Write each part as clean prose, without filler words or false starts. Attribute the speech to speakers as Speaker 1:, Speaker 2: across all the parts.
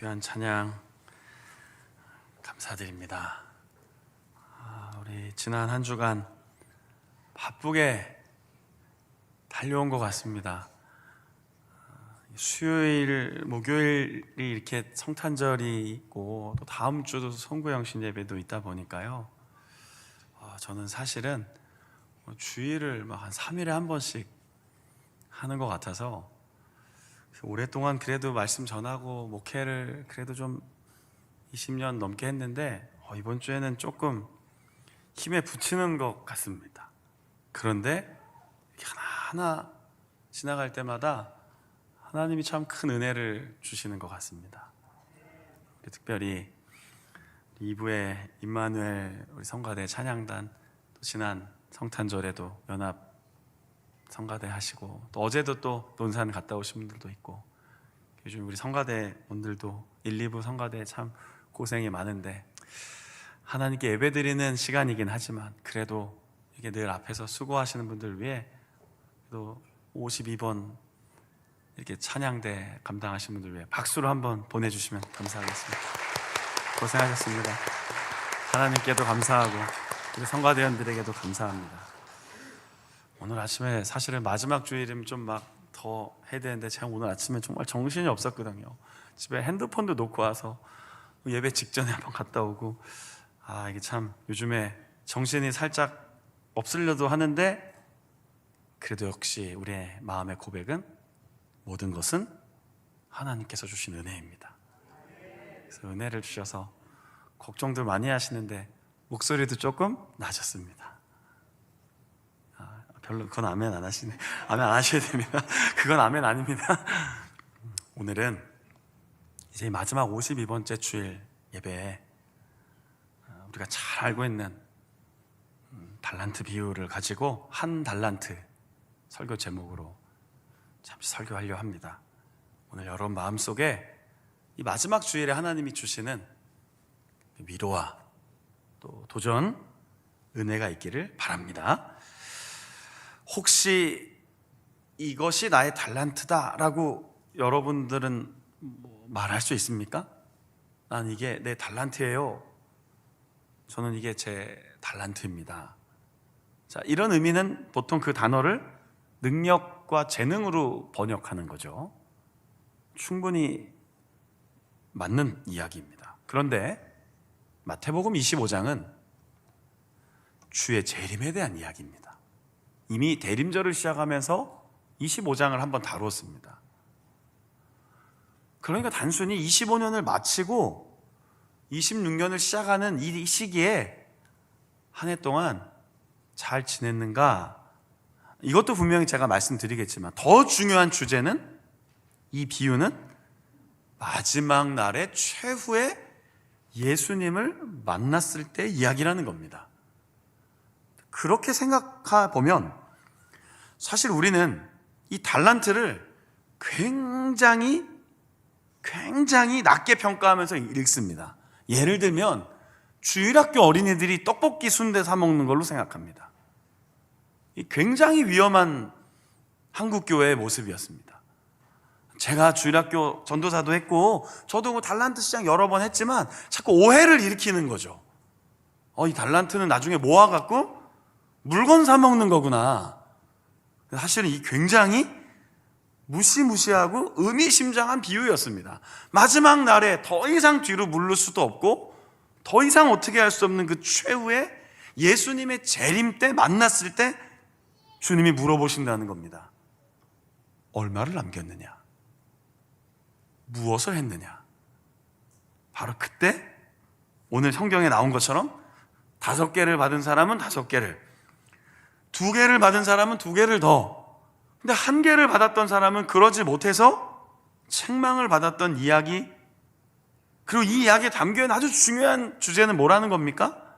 Speaker 1: 귀한 찬양 감사드립니다. 우리 지난 한 주간 바쁘게 달려온 것 같습니다. 수요일, 목요일이 이렇게 성탄절이 있고 또 다음 주도 성구영신 예배도 있다 보니까요. 저는 사실은 주일을 한 3일에 한 번씩 하는 것 같아서 오랫동안 그래도 말씀 전하고 목회를 그래도 좀 20년 넘게 했는데 이번 주에는 조금 힘에 부치는 것 같습니다. 그런데 하나하나 지나갈 때마다 하나님이 참 큰 은혜를 주시는 것 같습니다. 특별히 2부의 임마누엘 우리 성가대 찬양단, 또 지난 성탄절에도 연합 성가대 하시고, 또 어제도 또 논산 갔다 오신 분들도 있고, 요즘 우리 성가대원들도 1, 2부 성가대 참 고생이 많은데 하나님께 예배드리는 시간이긴 하지만 그래도 이게 늘 앞에서 수고하시는 분들 위해 또 52번 이렇게 찬양대 감당하신 분들 위해 박수로 한번 보내주시면 감사하겠습니다. 고생하셨습니다. 하나님께도 감사하고 우리 성가대원들에게도 감사합니다. 오늘 아침에 사실은 마지막 주일이면 좀 막 더 해야 되는데 제가 오늘 아침에 정말 정신이 없었거든요. 집에 핸드폰도 놓고 와서 예배 직전에 한번 갔다 오고, 이게 참 요즘에 정신이 살짝 없으려도 하는데 그래도 역시 우리의 마음의 고백은 모든 것은 하나님께서 주신 은혜입니다. 그래서 은혜를 주셔서 걱정들 많이 하시는데 목소리도 조금 낮았습니다. 별로 그건 아멘 안 하시네. 아멘 안 하셔야 됩니다. 그건 아멘 아닙니다. 오늘은 이제 마지막 52번째 주일 예배에 우리가 잘 알고 있는 달란트 비유를 가지고 한 달란트 설교 제목으로 잠시 설교하려 합니다. 오늘 여러분 마음속에 이 마지막 주일에 하나님이 주시는 위로와 또 도전, 은혜가 있기를 바랍니다. 혹시 이것이 나의 달란트다라고 여러분들은 말할 수 있습니까? 난 이게 내 달란트예요. 저는 이게 제 달란트입니다. 자, 이런 의미는 보통 그 단어를 능력과 재능으로 번역하는 거죠. 충분히 맞는 이야기입니다. 그런데 마태복음 25장은 주의 재림에 대한 이야기입니다. 이미 대림절을 시작하면서 25장을 한번 다루었습니다. 그러니까 단순히 25년을 마치고 26년을 시작하는 이 시기에 한 해 동안 잘 지냈는가? 이것도 분명히 제가 말씀드리겠지만 더 중요한 주제는, 이 비유는 마지막 날의 최후의 예수님을 만났을 때 이야기라는 겁니다. 그렇게 생각해 보면 사실 우리는 이 달란트를 굉장히 낮게 평가하면서 읽습니다. 예를 들면 주일학교 어린이들이 떡볶이 순대 사 먹는 걸로 생각합니다. 이 굉장히 위험한 한국교회의 모습이었습니다. 제가 주일학교 전도사도 했고 저도 달란트 시장 여러 번 했지만 자꾸 오해를 일으키는 거죠. 이 달란트는 나중에 모아갖고 물건 사 먹는 거구나. 사실은 이 굉장히 무시무시하고 의미심장한 비유였습니다. 마지막 날에 더 이상 뒤로 물를 수도 없고 더 이상 어떻게 할 수 없는 그 최후의 예수님의 재림 때 만났을 때 주님이 물어보신다는 겁니다. 얼마를 남겼느냐? 무엇을 했느냐? 바로 그때 오늘 성경에 나온 것처럼 5개를 받은 사람은 5개를, 2개를 받은 사람은 2개를 더, 근데 1개를 받았던 사람은 그러지 못해서 책망을 받았던 이야기. 그리고 이 이야기에 담겨있는 아주 중요한 주제는 뭐라는 겁니까?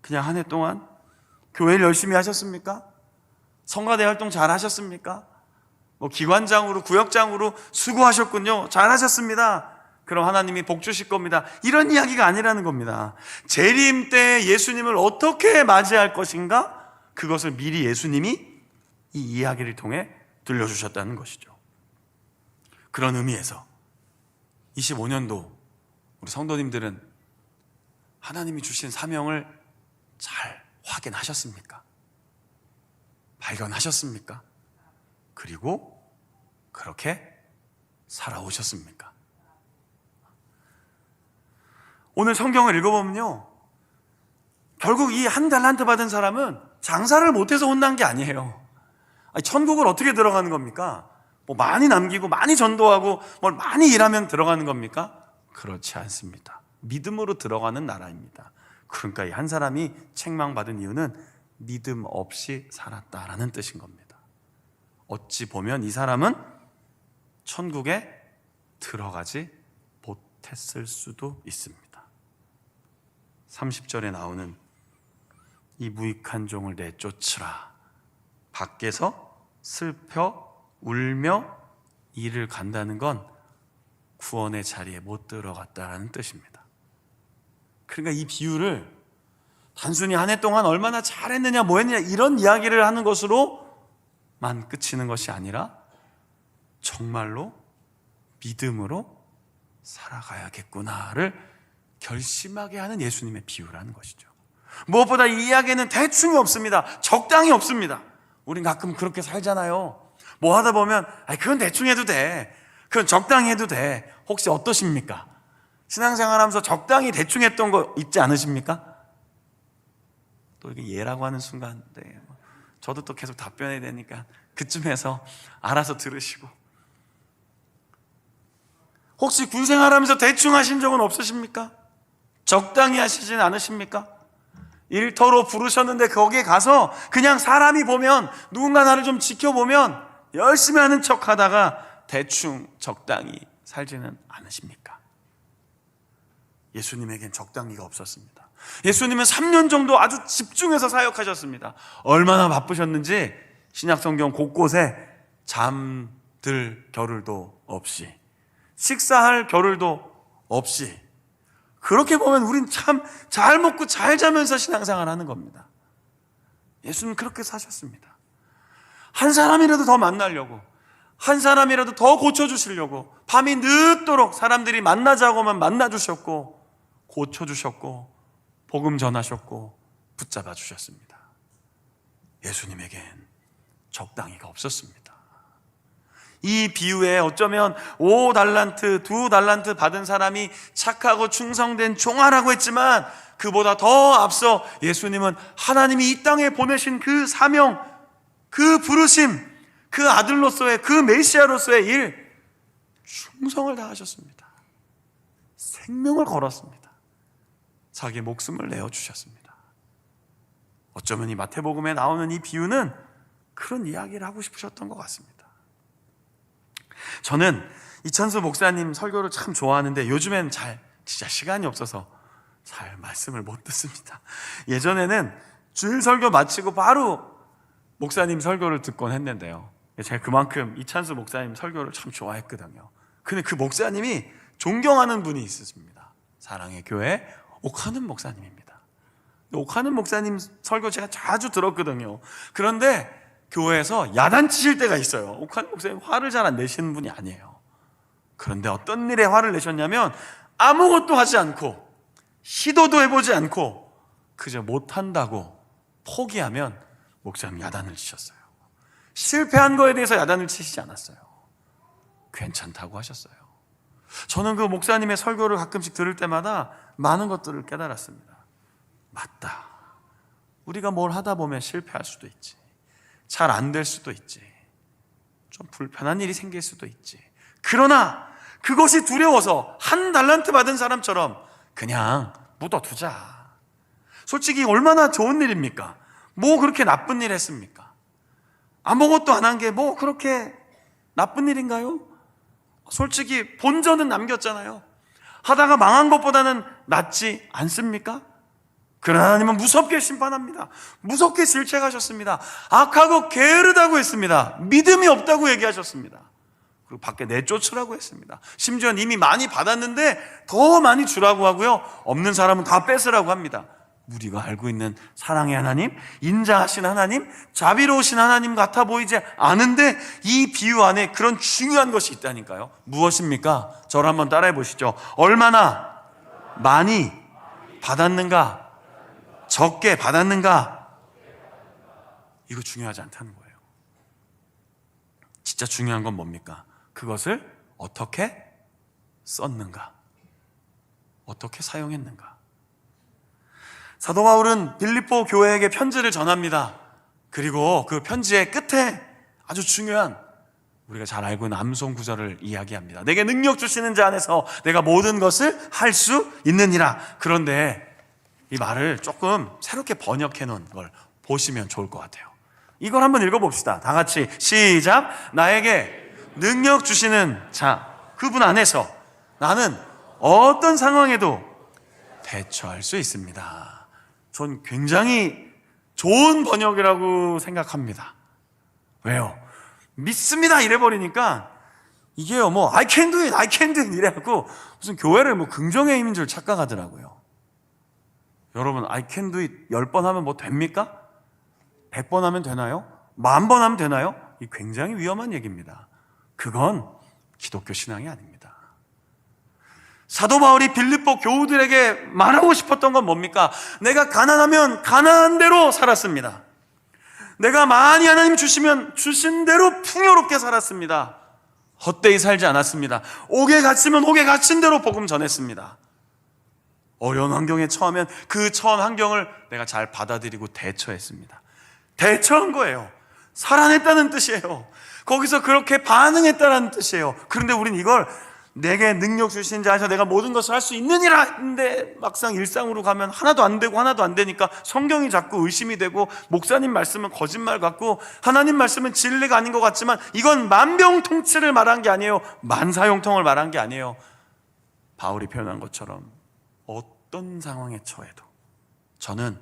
Speaker 1: 그냥 한 해 동안 교회를 열심히 하셨습니까? 성가대 활동 잘 하셨습니까? 기관장으로, 구역장으로 수고하셨군요. 잘 하셨습니다. 그럼 하나님이 복 주실 겁니다. 이런 이야기가 아니라는 겁니다. 재림 때 예수님을 어떻게 맞이할 것인가? 그것을 미리 예수님이 이 이야기를 통해 들려주셨다는 것이죠. 그런 의미에서 25년도 우리 성도님들은 하나님이 주신 사명을 잘 확인하셨습니까? 발견하셨습니까? 그리고 그렇게 살아오셨습니까? 오늘 성경을 읽어보면요, 결국 이 한 달란트 받은 사람은 장사를 못해서 혼난 게 아니에요. 아니, 천국을 어떻게 들어가는 겁니까? 뭐 많이 남기고 많이 전도하고 뭘 많이 일하면 들어가는 겁니까? 그렇지 않습니다. 믿음으로 들어가는 나라입니다. 그러니까 이 한 사람이 책망받은 이유는 믿음 없이 살았다라는 뜻인 겁니다. 어찌 보면 이 사람은 천국에 들어가지 못했을 수도 있습니다. 30절에 나오는 이 무익한 종을 내쫓으라. 밖에서 슬퍼 울며 이를 간다는 건 구원의 자리에 못 들어갔다라는 뜻입니다. 그러니까 이 비유를 단순히 한 해 동안 얼마나 잘했느냐 뭐 했느냐 이런 이야기를 하는 것으로만 그치는 것이 아니라 정말로 믿음으로 살아가야겠구나를 결심하게 하는 예수님의 비유라는 것이죠. 무엇보다 이 이야기에는 대충이 없습니다. 적당히 없습니다. 우린 가끔 그렇게 살잖아요. 뭐 하다 보면 그건 대충 해도 돼, 그건 적당히 해도 돼. 혹시 어떠십니까? 신앙생활하면서 적당히 대충 했던 거 있지 않으십니까? 또 이게 예라고 하는 순간 저도 또 계속 답변해야 되니까 그쯤에서 알아서 들으시고, 혹시 군생활하면서 대충 하신 적은 없으십니까? 적당히 하시진 않으십니까? 일터로 부르셨는데 거기에 가서 그냥 사람이 보면, 누군가 나를 좀 지켜보면 열심히 하는 척 하다가 대충 적당히 살지는 않으십니까? 예수님에겐 적당히가 없었습니다. 예수님은 3년 정도 아주 집중해서 사역하셨습니다. 얼마나 바쁘셨는지 신약성경 곳곳에 잠들 겨를도 없이, 식사할 겨를도 없이, 그렇게 보면 우린 참 잘 먹고 잘 자면서 신앙생활 하는 겁니다. 예수님은 그렇게 사셨습니다. 한 사람이라도 더 만나려고, 한 사람이라도 더 고쳐주시려고 밤이 늦도록 사람들이 만나자고 하면 만나주셨고, 고쳐주셨고, 복음 전하셨고, 붙잡아 주셨습니다. 예수님에겐 적당히가 없었습니다. 이 비유에 어쩌면 5달란트, 2달란트 받은 사람이 착하고 충성된 종아라고 했지만, 그보다 더 앞서 예수님은 하나님이 이 땅에 보내신 그 사명, 그 부르심, 그 아들로서의, 그 메시아로서의 일, 충성을 다하셨습니다. 생명을 걸었습니다. 자기 목숨을 내어주셨습니다. 어쩌면 이 마태복음에 나오는 이 비유는 그런 이야기를 하고 싶으셨던 것 같습니다. 저는 이찬수 목사님 설교를 참 좋아하는데 요즘엔 진짜 시간이 없어서 잘 말씀을 못 듣습니다. 예전에는 주일 설교 마치고 바로 목사님 설교를 듣곤 했는데요, 제가 그만큼 이찬수 목사님 설교를 참 좋아했거든요. 근데 그 목사님이 존경하는 분이 있으십니다. 사랑의 교회 옥하는 목사님입니다. 옥하는 목사님 설교 제가 자주 들었거든요. 그런데 교회에서 야단치실 때가 있어요. 옥하는 목사님 화를 잘 안 내시는 분이 아니에요. 그런데 어떤 일에 화를 내셨냐면, 아무것도 하지 않고 시도도 해보지 않고 그저 못한다고 포기하면 목사님 야단을 치셨어요. 실패한 거에 대해서 야단을 치시지 않았어요. 괜찮다고 하셨어요. 저는 그 목사님의 설교를 가끔씩 들을 때마다 많은 것들을 깨달았습니다. 맞다. 우리가 뭘 하다 보면 실패할 수도 있지, 잘 안 될 수도 있지, 좀 불편한 일이 생길 수도 있지. 그러나 그것이 두려워서 1달란트 받은 사람처럼 그냥 묻어두자. 솔직히 얼마나 좋은 일입니까? 뭐 그렇게 나쁜 일 했습니까? 아무것도 안 한 게 뭐 그렇게 나쁜 일인가요? 솔직히 본전은 남겼잖아요. 하다가 망한 것보다는 낫지 않습니까? 그러나 하나님은 무섭게 심판합니다. 무섭게 질책하셨습니다. 악하고 게으르다고 했습니다. 믿음이 없다고 얘기하셨습니다. 그리고 밖에 내쫓으라고 했습니다. 심지어 이미 많이 받았는데 더 많이 주라고 하고요, 없는 사람은 다 뺏으라고 합니다. 우리가 알고 있는 사랑의 하나님, 인자하신 하나님, 자비로우신 하나님 같아 보이지 않은데 이 비유 안에 그런 중요한 것이 있다니까요. 무엇입니까? 저를 한번 따라해 보시죠. 얼마나 많이 받았는가? 적게 받았는가? 이거 중요하지 않다는 거예요. 진짜 중요한 건 뭡니까? 그것을 어떻게 썼는가? 어떻게 사용했는가? 사도 바울은 빌립보 교회에게 편지를 전합니다. 그리고 그 편지의 끝에 아주 중요한, 우리가 잘 알고 있는 암송 구절을 이야기합니다. 내게 능력 주시는 자 안에서 내가 모든 것을 할 수 있느니라. 그런데 이 말을 조금 새롭게 번역해 놓은 걸 보시면 좋을 것 같아요. 이걸 한번 읽어봅시다. 다 같이 시작. 나에게 능력 주시는 자, 그분 안에서 나는 어떤 상황에도 대처할 수 있습니다. 전 굉장히 좋은 번역이라고 생각합니다. 왜요? 믿습니다 이래버리니까 이게요, 뭐 I can do it, I can do it 이래갖고 무슨 교회를 뭐 긍정의 힘인 줄 착각하더라고요. 여러분, I can do it 10번 하면 뭐 됩니까? 100번 하면 되나요? 10,000번 하면 되나요? 이 굉장히 위험한 얘기입니다. 그건 기독교 신앙이 아닙니다. 사도 바울이 빌립보 교우들에게 말하고 싶었던 건 뭡니까? 내가 가난하면 가난한 대로 살았습니다. 내가 많이 하나님 주시면 주신 대로 풍요롭게 살았습니다. 헛되이 살지 않았습니다. 옥에 갇히면 옥에 갇힌 대로 복음 전했습니다. 어려운 환경에 처하면 그 처한 환경을 내가 잘 받아들이고 대처했습니다. 대처한 거예요. 살아냈다는 뜻이에요. 거기서 그렇게 반응했다는 뜻이에요. 그런데 우린 이걸 내게 능력 주신 자에서 내가 모든 것을 할 수 있느니라 했는데 막상 일상으로 가면 하나도 안 되고 하나도 안 되니까 성경이 자꾸 의심이 되고 목사님 말씀은 거짓말 같고 하나님 말씀은 진리가 아닌 것 같지만 이건 만병통치를 말한 게 아니에요. 만사형통을 말한 게 아니에요. 바울이 표현한 것처럼 어떤 상황에 처해도 저는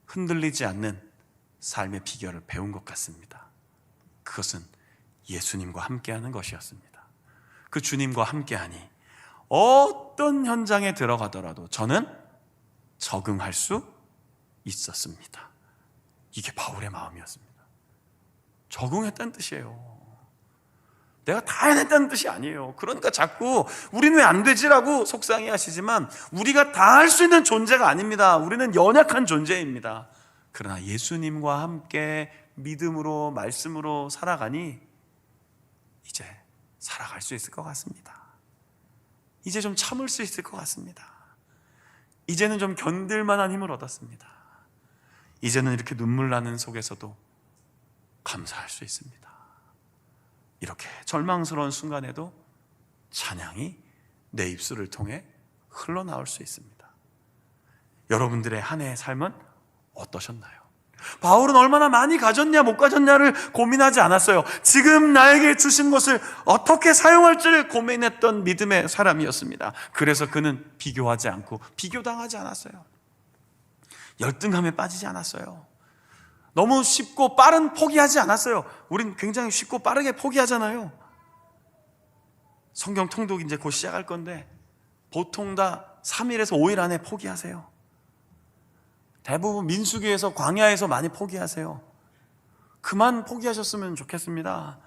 Speaker 1: 흔들리지 않는 삶의 비결을 배운 것 같습니다. 그것은 예수님과 함께하는 것이었습니다. 그 주님과 함께하니 어떤 현장에 들어가더라도 저는 적응할 수 있었습니다. 이게 바울의 마음이었습니다. 적응했다는 뜻이에요. 내가 다 해냈다는 뜻이 아니에요. 그러니까 자꾸 우리는 왜 안 되지라고 속상해 하시지만 우리가 다 할 수 있는 존재가 아닙니다. 우리는 연약한 존재입니다. 그러나 예수님과 함께 믿음으로 말씀으로 살아가니 이제 살아갈 수 있을 것 같습니다. 이제 좀 참을 수 있을 것 같습니다. 이제는 좀 견딜 만한 힘을 얻었습니다. 이제는 이렇게 눈물 나는 속에서도 감사할 수 있습니다. 이렇게 절망스러운 순간에도 찬양이 내 입술을 통해 흘러나올 수 있습니다. 여러분들의 한 해의 삶은 어떠셨나요? 바울은 얼마나 많이 가졌냐 못 가졌냐를 고민하지 않았어요. 지금 나에게 주신 것을 어떻게 사용할지를 고민했던 믿음의 사람이었습니다. 그래서 그는 비교하지 않고 비교당하지 않았어요. 열등감에 빠지지 않았어요. 너무 쉽고 빠른 포기하지 않았어요. 우린 굉장히 쉽고 빠르게 포기하잖아요. 성경 통독 이제 곧 시작할 건데 보통 다 3일에서 5일 안에 포기하세요. 대부분 민수기에서 광야에서 많이 포기하세요. 그만 포기하셨으면 좋겠습니다.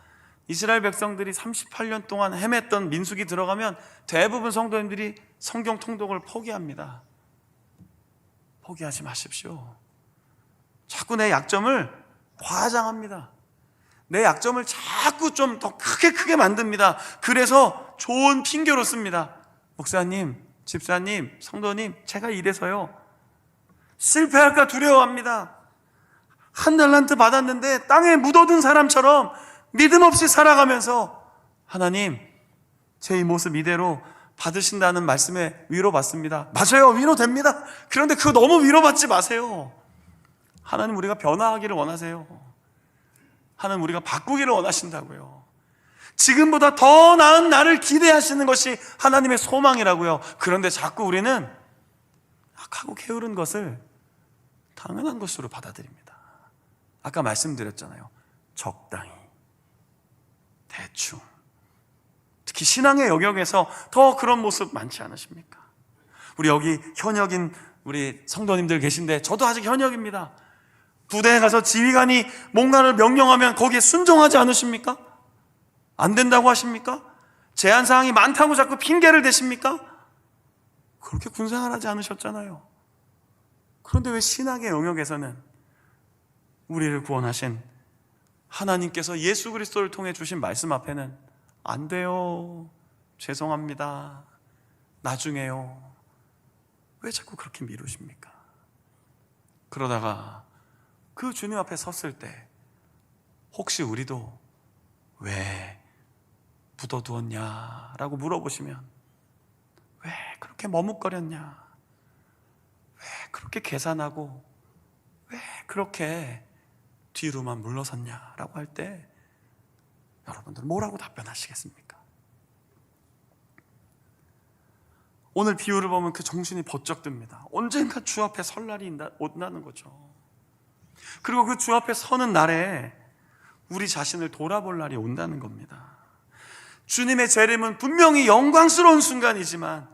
Speaker 1: 이스라엘 백성들이 38년 동안 헤맸던 민수기 들어가면 대부분 성도님들이 성경 통독을 포기합니다. 포기하지 마십시오. 자꾸 내 약점을 과장합니다. 내 약점을 자꾸 좀 더 크게 만듭니다. 그래서 좋은 핑계로 씁니다. 목사님, 집사님, 성도님, 제가 이래서요 실패할까 두려워합니다. 한 달란트 받았는데 땅에 묻어둔 사람처럼 믿음 없이 살아가면서 하나님, 제 이 모습 이대로 받으신다는 말씀에 위로받습니다. 맞아요, 위로됩니다. 그런데 그거 너무 위로받지 마세요. 하나님, 우리가 변화하기를 원하세요. 하나님, 우리가 바꾸기를 원하신다고요. 지금보다 더 나은 나를 기대하시는 것이 하나님의 소망이라고요. 그런데 자꾸 우리는 악하고 게으른 것을 당연한 것으로 받아들입니다. 아까 말씀드렸잖아요. 적당히, 대충. 특히 신앙의 영역에서 더 그런 모습 많지 않으십니까? 우리 여기 현역인 우리 성도님들 계신데 저도 아직 현역입니다. 부대에 가서 지휘관이 뭔가를 명령하면 거기에 순종하지 않으십니까? 안 된다고 하십니까? 제한사항이 많다고 자꾸 핑계를 대십니까? 그렇게 군생활 하지 않으셨잖아요. 그런데 왜 신학의 영역에서는 우리를 구원하신 하나님께서 예수 그리스도를 통해 주신 말씀 앞에는 안 돼요, 죄송합니다, 나중에요, 왜 자꾸 그렇게 미루십니까? 그러다가 그 주님 앞에 섰을 때 혹시 우리도 왜 묻어두었냐 라고 물어보시면 왜 그렇게 머뭇거렸냐, 왜 그렇게 계산하고 왜 그렇게 뒤로만 물러섰냐 라고 할 때 여러분들 뭐라고 답변하시겠습니까? 오늘 비유를 보면 그 정신이 번쩍 듭니다. 언젠가 주 앞에 설 날이 온다는 거죠. 그리고 그 주 앞에 서는 날에 우리 자신을 돌아볼 날이 온다는 겁니다. 주님의 재림은 분명히 영광스러운 순간이지만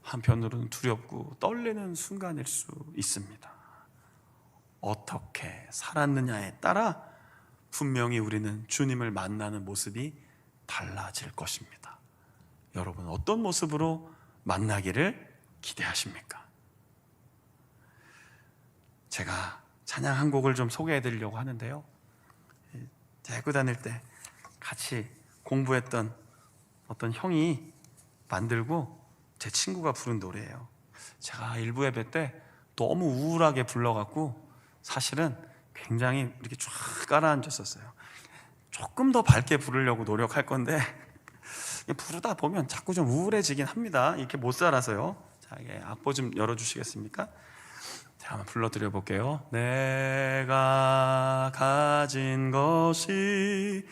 Speaker 1: 한편으로는 두렵고 떨리는 순간일 수 있습니다. 어떻게 살았느냐에 따라 분명히 우리는 주님을 만나는 모습이 달라질 것입니다. 여러분, 어떤 모습으로 만나기를 기대하십니까? 제가 찬양 한 곡을 좀 소개해 드리려고 하는데요, 대학교 다닐 때 같이 공부했던 어떤 형이 만들고 제 친구가 부른 노래예요. 제가 일부 예배 때 너무 우울하게 불러갖고 사실은 굉장히 이렇게 쫙 깔아앉았었어요. 조금 더 밝게 부르려고 노력할 건데 부르다 보면 자꾸 좀 우울해지긴 합니다. 이렇게 못 살아서요. 자, 이게 악보 좀 열어주시겠습니까? 자, 한번 불러드려 볼게요. 내가 가진 것이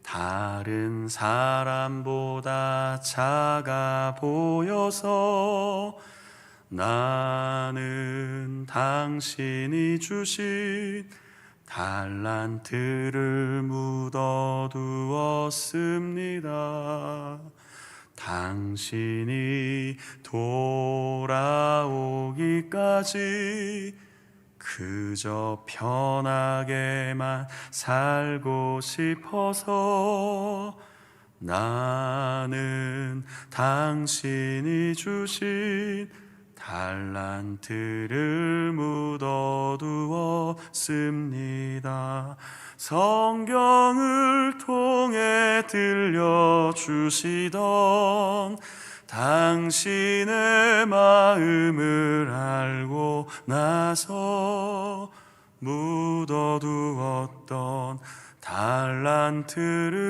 Speaker 1: 다른 사람보다 작아 보여서 나는 당신이 주신 달란트를 묻어두었습니다. 당신이 돌아오기까지 그저 편하게만 살고 싶어서 나는 당신이 주신 달란트를 묻어두었습니다. 성경을 통해 들려주시던 당신의 마음을 알고 나서 묻어두었던 달란트를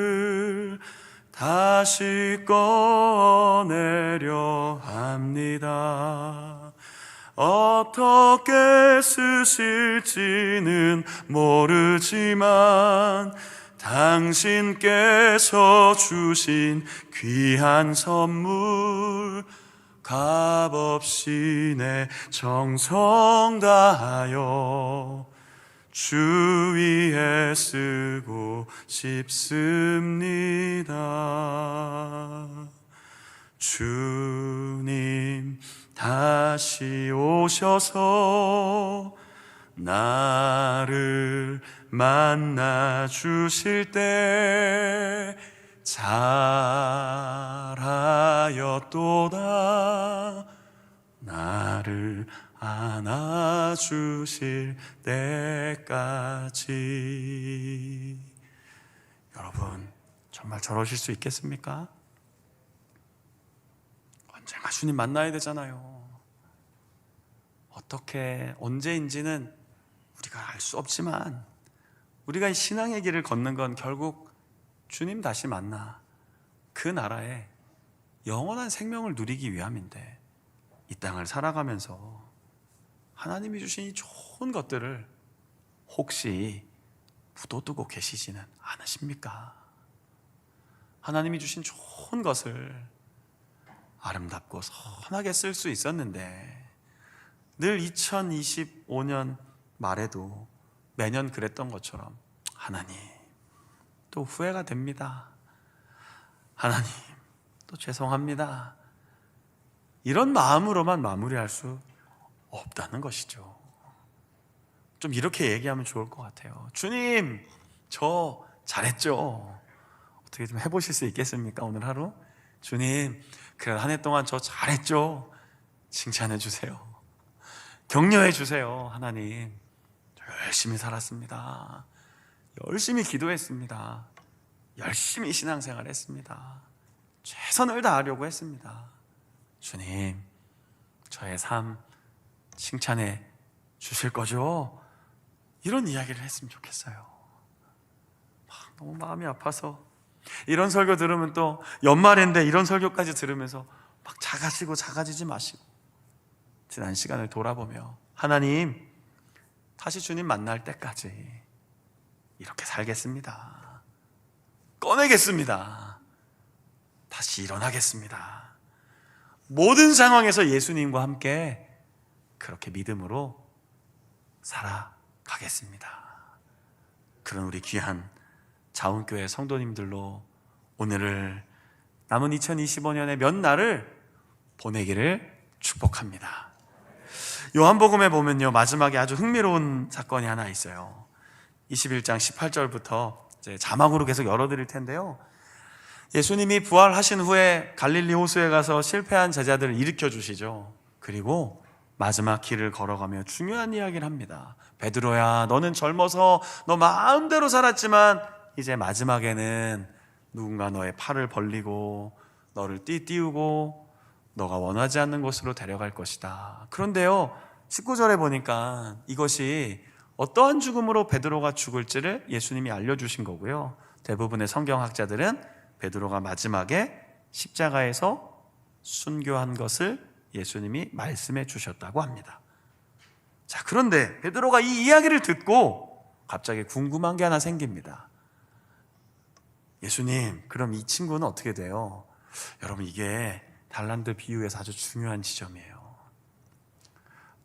Speaker 1: 다시 꺼내려 합니다. 어떻게 쓰실지는 모르지만 당신께서 주신 귀한 선물 값없이 내 정성 다하여 주 위에 쓰고 싶습니다. 주님 다시 오셔서 나를 만나 주실 때 잘하였도다 나를 안아주실 때까지. 여러분, 정말 저러실 수 있겠습니까? 언젠가 주님 만나야 되잖아요. 어떻게 언제인지는 우리가 알 수 없지만 우리가 이 신앙의 길을 걷는 건 결국 주님 다시 만나 그 나라에 영원한 생명을 누리기 위함인데, 이 땅을 살아가면서 하나님이 주신 이 좋은 것들을 혹시 묻어두고 계시지는 않으십니까? 하나님이 주신 좋은 것을 아름답고 선하게 쓸 수 있었는데, 늘 2025년 말에도 매년 그랬던 것처럼 하나님 또 후회가 됩니다, 하나님 또 죄송합니다, 이런 마음으로만 마무리할 수 없다는 것이죠. 좀 이렇게 얘기하면 좋을 것 같아요. 주님, 저 잘했죠? 어떻게 좀 해보실 수 있겠습니까? 오늘 하루? 주님, 그래 한 해 동안 저 잘했죠? 칭찬해 주세요. 격려해 주세요. 하나님, 저 열심히 살았습니다. 열심히 기도했습니다. 열심히 신앙생활 했습니다. 최선을 다하려고 했습니다. 주님, 저의 삶 칭찬해 주실 거죠? 이런 이야기를 했으면 좋겠어요. 너무 마음이 아파서 이런 설교 들으면 또 연말인데 이런 설교까지 들으면서 막 작아지지 마시고 지난 시간을 돌아보며 하나님, 다시 주님 만날 때까지 이렇게 살겠습니다. 꺼내겠습니다. 다시 일어나겠습니다. 모든 상황에서 예수님과 함께 그렇게 믿음으로 살아가겠습니다. 그런 우리 귀한 자운교회 성도님들로 오늘을 남은 2025년의 몇 날을 보내기를 축복합니다. 요한복음에 보면요, 마지막에 아주 흥미로운 사건이 하나 있어요. 21장 18절부터 이제 자막으로 계속 열어드릴 텐데요, 예수님이 부활하신 후에 갈릴리 호수에 가서 실패한 제자들을 일으켜 주시죠. 그리고 마지막 길을 걸어가며 중요한 이야기를 합니다. 베드로야, 너는 젊어서 너 마음대로 살았지만 이제 마지막에는 누군가 너의 팔을 벌리고 너를 띄우고 너가 원하지 않는 곳으로 데려갈 것이다. 그런데요, 19절에 보니까 이것이 어떠한 죽음으로 베드로가 죽을지를 예수님이 알려주신 거고요, 대부분의 성경학자들은 베드로가 마지막에 십자가에서 순교한 것을 예수님이 말씀해 주셨다고 합니다. 자, 그런데 베드로가 이 이야기를 듣고 갑자기 궁금한 게 하나 생깁니다. 예수님, 그럼 이 친구는 어떻게 돼요? 여러분, 이게 달란트 비유에서 아주 중요한 지점이에요.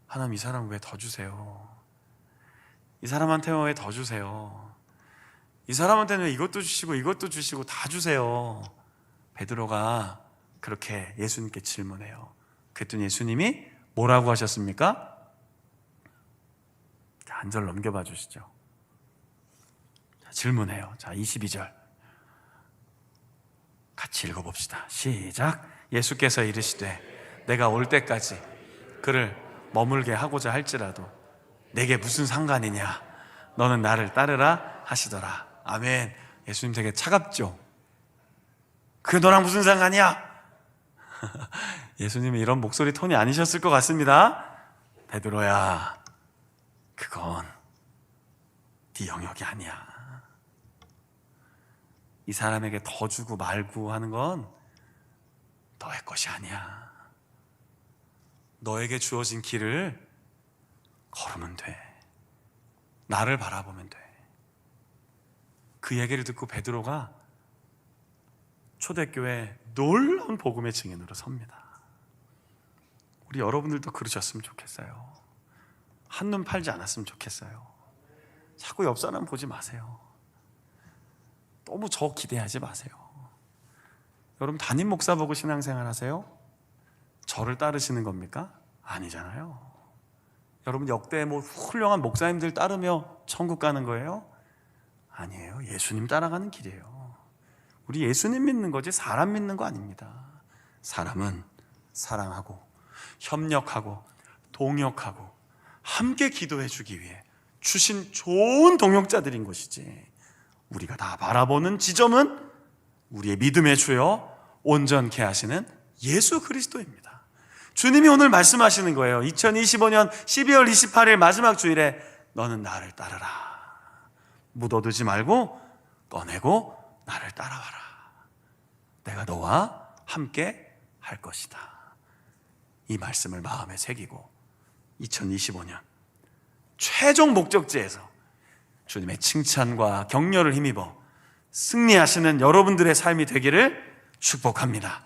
Speaker 1: 하나님, 이 사람 왜 더 주세요? 이 사람한테 왜 더 주세요? 이 사람한테는 왜 이것도 주시고 이것도 주시고 다 주세요? 베드로가 그렇게 예수님께 질문해요. 그랬더니 예수님이 뭐라고 하셨습니까? 한 절 넘겨봐 주시죠. 자, 질문해요. 자, 22절 같이 읽어봅시다. 시작. 예수께서 이르시되 내가 올 때까지 그를 머물게 하고자 할지라도 내게 무슨 상관이냐? 너는 나를 따르라 하시더라. 아멘. 예수님 되게 차갑죠? 그게 너랑 무슨 상관이야? 예수님이 이런 목소리 톤이 아니셨을 것 같습니다. 베드로야, 그건 네 영역이 아니야. 이 사람에게 더 주고 말고 하는 건 너의 것이 아니야. 너에게 주어진 길을 걸으면 돼. 나를 바라보면 돼. 그 얘기를 듣고 베드로가 초대교회 놀라운 복음의 증인으로 섭니다. 우리 여러분들도 그러셨으면 좋겠어요. 한눈 팔지 않았으면 좋겠어요. 자꾸 옆 사람 보지 마세요. 너무 저 기대하지 마세요. 여러분, 담임 목사 보고 신앙생활 하세요? 저를 따르시는 겁니까? 아니잖아요. 여러분, 역대 훌륭한 목사님들 따르며 천국 가는 거예요? 아니에요. 예수님 따라가는 길이에요. 우리 예수님 믿는 거지 사람 믿는 거 아닙니다. 사람은 사랑하고 협력하고 동역하고 함께 기도해 주기 위해 주신 좋은 동역자들인 것이지, 우리가 다 바라보는 지점은 우리의 믿음의 주여 온전케 하시는 예수 그리스도입니다. 주님이 오늘 말씀하시는 거예요. 2025년 12월 28일 마지막 주일에 너는 나를 따르라. 묻어두지 말고 꺼내고 나를 따라와라. 내가 너와 함께 할 것이다. 이 말씀을 마음에 새기고 2025년 최종 목적지에서 주님의 칭찬과 격려를 힘입어 승리하시는 여러분들의 삶이 되기를 축복합니다.